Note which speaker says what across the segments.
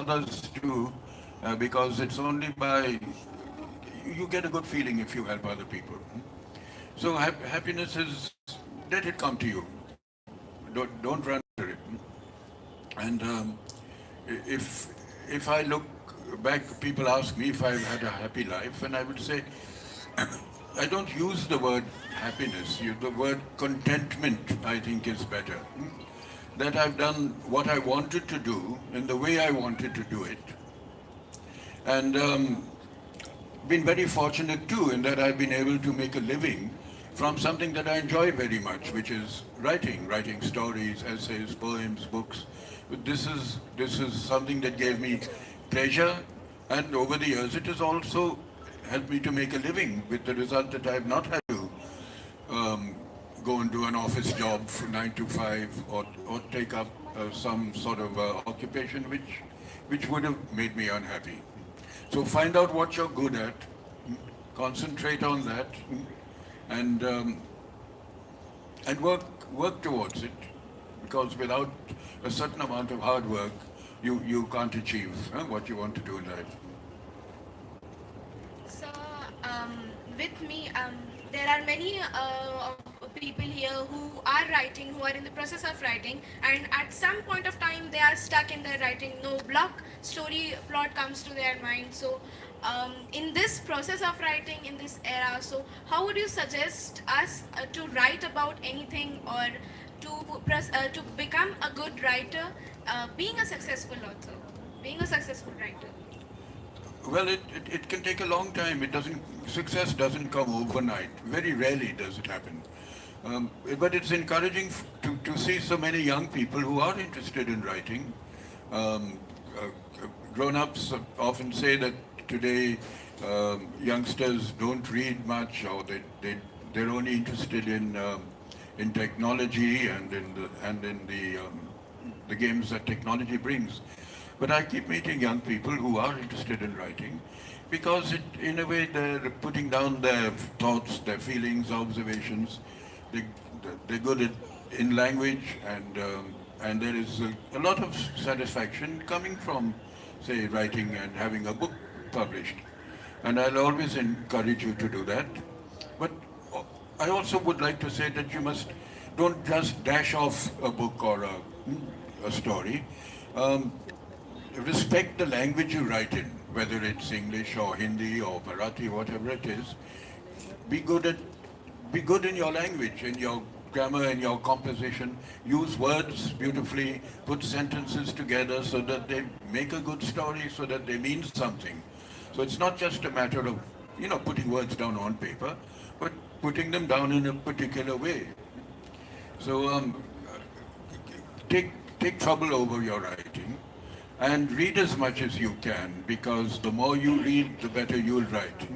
Speaker 1: others too, because it's only by you get a good feeling if you help other people. So happiness is let it come to you. Don't run after it. And if if I look back, people ask me if I've had a happy life, and I would say I don't use the word happiness. The word contentment, I think, is better. That I've done what I wanted to do in the way I wanted to do it, and been very fortunate too in that I've been able to make a living from something that I enjoy very much, which is writing stories, essays, poems, books. But this is something that gave me pleasure, and over the years it has also helped me to make a living, with the result that I have not had to um, go and do an office job from 9 to 5, or take up some sort of occupation which would have made me unhappy. So find out what you're good at, concentrate on that, and work towards it. Because without a certain amount of hard work, you can't achieve what you want to do in life.
Speaker 2: So, with me, there are many people here who are writing, who are in the process of writing, and at some point of time they are stuck in their writing. No block, story plot comes to their mind. So, in this process of writing, in this era, so how would you suggest us to write about anything, or to become a good writer, being a successful author, being a successful writer?
Speaker 1: Well, it can take a long time. Success doesn't come overnight. Very rarely does it happen. But it's encouraging to see so many young people who are interested in writing. Um, Grown-ups often say that today youngsters don't read much, or they're only interested in technology and in the games that technology brings. But I keep meeting young people who are interested in writing, because in a way, they're putting down their thoughts, their feelings, observations. They, they're good in language, and there is a lot of satisfaction coming from, say, writing and having a book published. And I'll always encourage you to do that. But I also would like to say that don't just dash off a book or a story. Um, Respect the language you write in, whether it's English or Hindi or Marathi, whatever it is. Be good at, be good in your language, in your grammar, in your composition. Use words beautifully. Put sentences together so that they make a good story, so that they mean something. So it's not just a matter of putting words down on paper, but putting them down in a particular way. So take trouble over your writing, and read as much as you can, because the more you read, the better you'll write.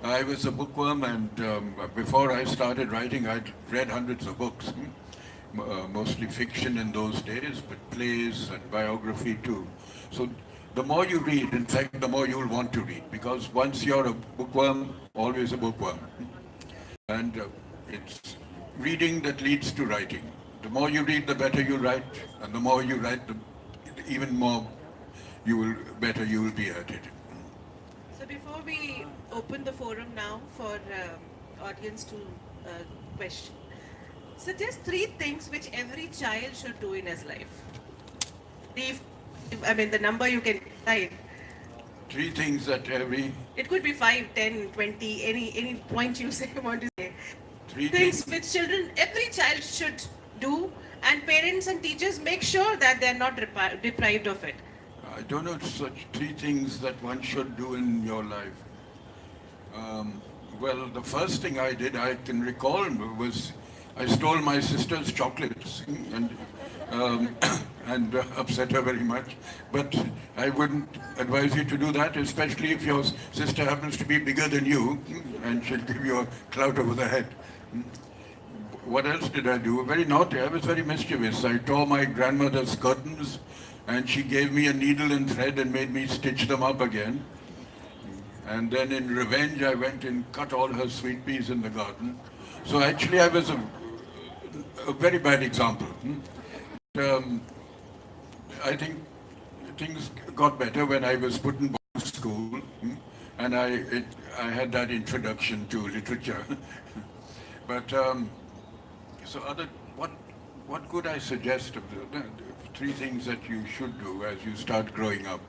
Speaker 1: I was a bookworm, and before I started writing, I'd read hundreds of books, mostly fiction in those days, but plays and biography too. So the more you read, in fact, the more you'll want to read, because once you're a bookworm, always a bookworm. And it's reading that leads to writing. The more you read, the better you write, and the more you write, the even more better you will be at it.
Speaker 3: So before we open the forum now for audience to question, suggest three things which every child should do in his life. If, I mean, the number you can decide.
Speaker 1: Three things that every
Speaker 3: It could be 5, 10, 20, any point you say want to say.
Speaker 1: three
Speaker 3: Things
Speaker 1: things.
Speaker 3: which children, every child should do, and parents and teachers make sure that they are not deprived of it.
Speaker 1: I don't know such three things that one should do in your life. Well, the first thing I did, I can recall, was I stole my sister's chocolates and um, and upset her very much. But I wouldn't advise you to do that, especially if your sister happens to be bigger than you and she'll give you a clout over the head. What else did I do? Very naughty. I was very mischievous. I tore my grandmother's curtains, and she gave me a needle and thread and made me stitch them up again. And then in revenge, I went and cut all her sweet peas in the garden. So actually, I was a very bad example. Um, I think things got better when I was put in boarding school, and I had that introduction to literature. But so other what could I suggest of the three things that you should do as you start growing up?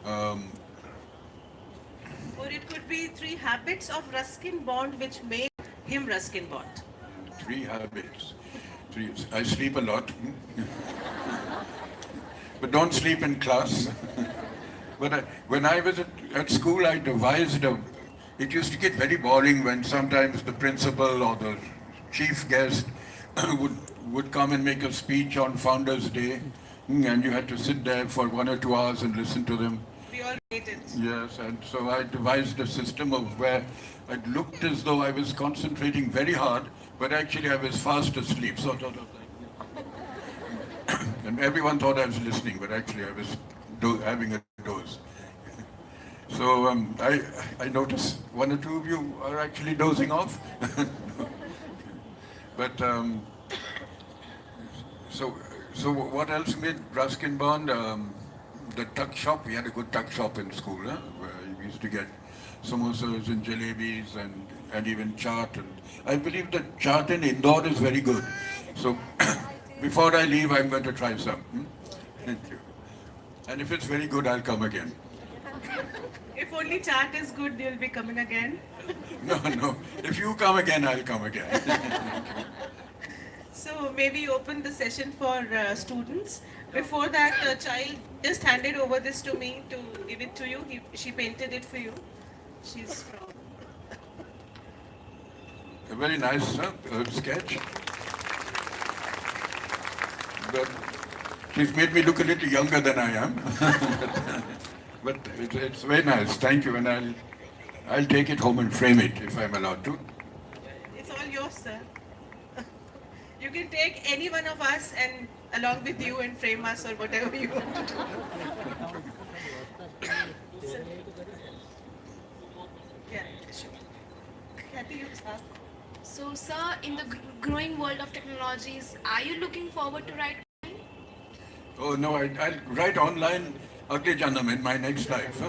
Speaker 1: Um,
Speaker 3: Or it could be 3 habits of Ruskin Bond which made him Ruskin Bond.
Speaker 1: Three habits. Three. I sleep a lot, but don't sleep in class. But when I was at school, I devised a. It used to get very boring when sometimes the principal or the chief guest would would come and make a speech on Founders Day, and you had to sit there for 1 or 2 hours and listen to them.
Speaker 3: We all hate it.
Speaker 1: Yes, and so I devised a system of where it looked as though I was concentrating very hard, but actually I was fast asleep. Sort of like, and everyone thought I was listening, but actually I was having a doze. So I noticed 1 or 2 of you are actually dozing off. But so what else made Ruskin Bond? The tuck shop. We had a good tuck shop in school, where we used to get samosas and jalebis and even chaat. And I believe that chaat in Indore is very good. So before I leave, I'm going to try some. Thank you. And if it's very good, I'll come again.
Speaker 3: If only chart is good, you'll be coming again.
Speaker 1: No. If you come again, I'll come again.
Speaker 3: So maybe open the session for students. Before that, the child just handed over this to me to give it to you. She painted it for you. She's from.
Speaker 1: A very nice sketch. But she's made me look a little younger than I am. But it's very nice. Thank you, and I'll take it home and frame it if I'm allowed to.
Speaker 3: It's all yours, sir. You can take any one of us and along with you and frame us or whatever you want to do. Sir. Yeah, sure. Kathy, you start.
Speaker 2: So, sir, in the growing world of technologies, are you looking forward to writing?
Speaker 1: Oh no, I'll write online Agle Janam in my next life.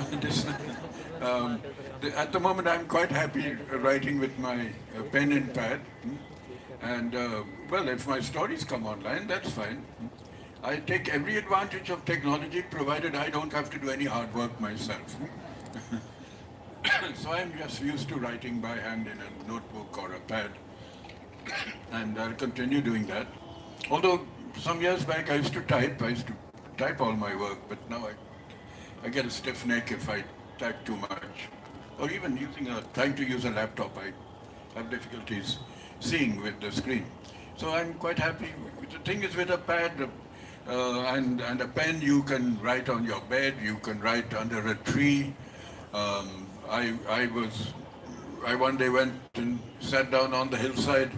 Speaker 1: At the moment, I'm quite happy writing with my pen and pad. And well, if my stories come online, that's fine. I take every advantage of technology, provided I don't have to do any hard work myself. So I'm just used to writing by hand in a notebook or a pad, and I'll continue doing that. Although some years back I used to type all my work, but now I get a stiff neck if I type too much. Or even trying to use a laptop, I have difficulties seeing with the screen. So I'm quite happy. The thing is, with a pad and a pen, you can write on your bed, you can write under a tree. I one day went and sat down on the hillside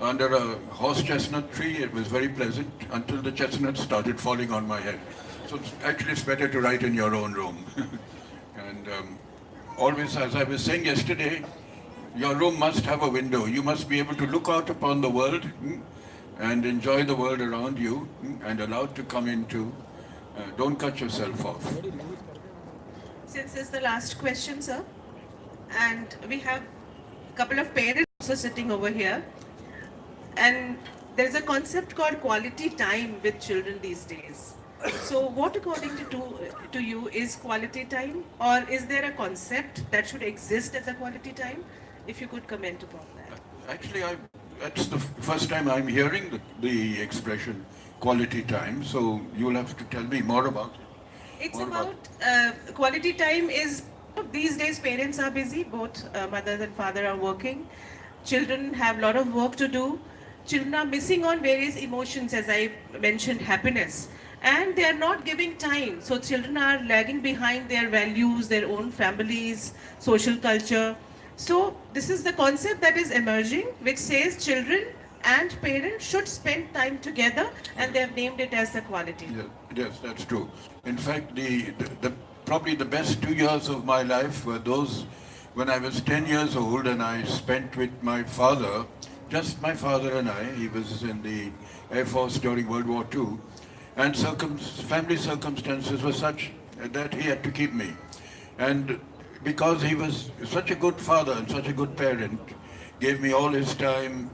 Speaker 1: under a horse chestnut tree. It was very pleasant until the chestnuts started falling on my head. So it's better to write in your own room. And always, as I was saying yesterday, your room must have a window. You must be able to look out upon the world and enjoy the world around you and allowed to come into. Don't cut yourself off.
Speaker 3: Since this is the last question, sir, and we have a couple of parents also sitting over here, and there's a concept called quality time with children these days. So what, according to you, is quality time, or is there a concept that should exist as a quality time? If you could comment upon that.
Speaker 1: Actually, that's the first time I'm hearing the expression quality time, so you'll have to tell me more about it.
Speaker 3: It's about quality time is, these days parents are busy, both mother and father are working. Children have a lot of work to do. Children are missing on various emotions, as I mentioned, happiness. And they are not giving time. So children are lagging behind their values, their own families, social culture. So this is the concept that is emerging, which says children and parents should spend time together, and they have named it as the quality.
Speaker 1: Yes, that's true. In fact, probably the best 2 years of my life were those when I was 10 years old and I spent with my father, just my father and I. He was in the Air Force during World War II. and family circumstances were such that he had to keep me. And because he was such a good father and such a good parent, gave me all his time,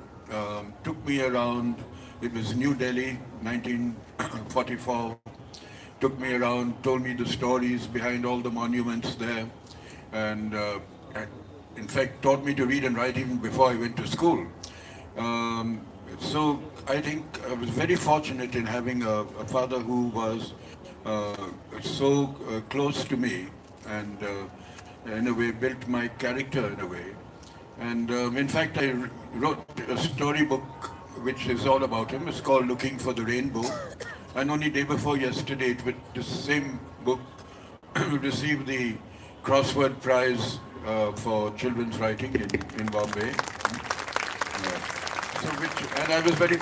Speaker 1: took me around. It was New Delhi, 1944. Took me around, told me the stories behind all the monuments there, and in fact taught me to read and write even before I went to school. So I think I was very fortunate in having a father who was so close to me, and in a way built my character in a way. And in fact, I wrote a storybook which is all about him. It's called Looking for the Rainbow. And only day before yesterday, the same book received the crossword prize for children's writing in Bombay. And I was very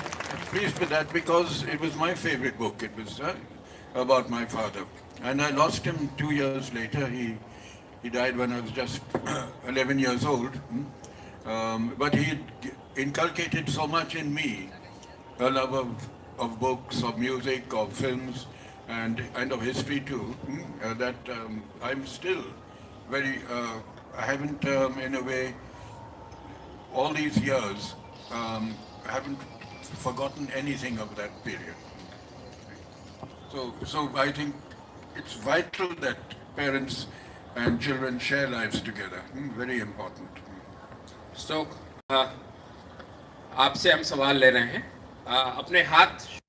Speaker 1: pleased with that because it was my favorite book. It was about my father. And I lost him 2 years later. He died when I was just 11 years old. But he inculcated so much in me, a love of books, of music, of films, and of history too, that I'm still very, I haven't in a way, all these years, I haven't forgotten anything of that period. So I think it's vital that parents and children share lives together. Very important.
Speaker 4: So आपसे हम सवाल ले रहे हैं, अपने हाथ